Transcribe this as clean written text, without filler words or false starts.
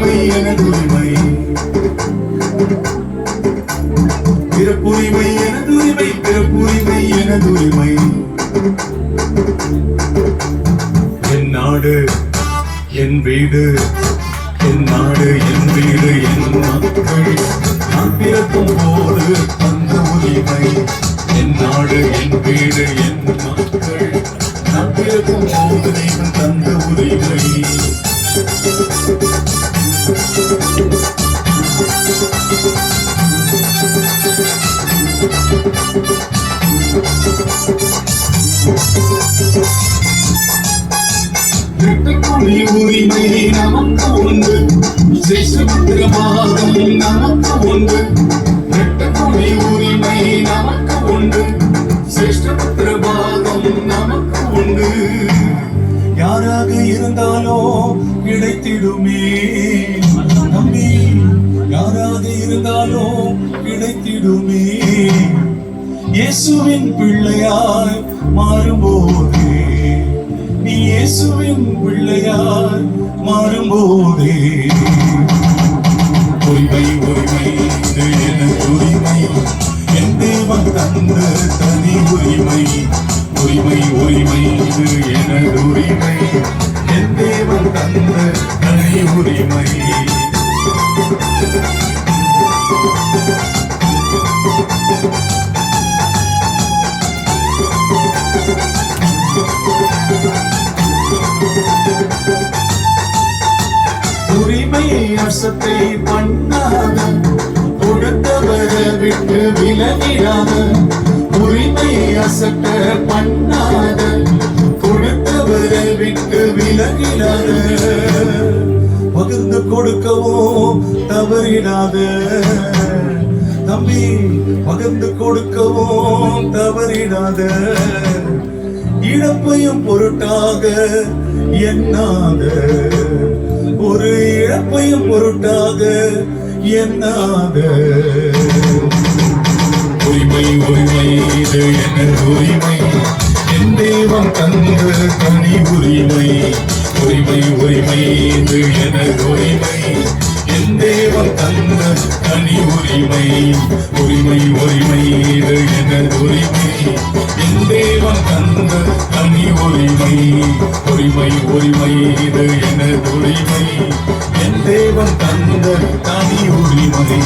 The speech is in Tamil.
பிறப்புரிமை எனதுரிமை, பிறப்புரிமை எனதுரிமை, பிறப்புரிமை எனதுரிமை. என் நாடு என் வீடு, என் நாடு என் வீடு என் மக்கள், நான் பிறக்கும் போது தந்த உரிமை. என் நாடு என் வீடு என் மக்கள், நான் பிறக்கும் போது தெய்வம் தந்த உரிமை. வெட்டுக்குழி உரிமை நமக்கு உண்டு, சேஷபத்திரமாகும் நமக்கு உண்டு. வெட்டுக்குழி உரிமை நமக்கு உண்டு, சேஷ்டபத்திரபாகம் நமக்கு உண்டு. யாராக இருந்தாலோ கிடைத்திடுமே நம்பி, யாராக இருந்தாலோ கிடைத்திடுமே. இயேசுவின் பிள்ளையாய் மாறும்போதே, நீ இயேசுவின் பிள்ளையாய் மாறும்போதே. உரிமை உரிமை இது எனக்கு உரிமை, என் தேவன் தந்த தனி உரிமை. உரிமை உரிமை இது எனது உரிமை, என் தேவன் தந்த தனி உரிமை. உரிமையை அசத்தை பண்ணாத, கொடுத்தவரை விட்டு விலகிடாத. உரிமையை அசட்ட பண்ணாத, கொடுத்தவரை விட்டு விலகிடாத. பகிர்ந்து கொடுக்கவும் தவறிடாத தம்பி, பகிர்ந்து கொடுக்கவும் தவறிடாத. இழப்பையும் பொருட்டாக எண்ணாத, ஒரு இழப்பையும் பொருட்டாக எண்ணாத. உரிமை உரிமை இது எனது உரிமை, என் தேவன் தந்த தனி உரிமை. உரிமை உரிமை இது எனது உரிமை, என் தேவன் தந்த தனி உரிமை. உரிமை உரிமை இது எனது உரிமை, என் தேவன் தந்த தனி உரிமை. உரிமை உரிமை இது எனது உரிமை, என் தேவன் தந்த தனி உரிமை.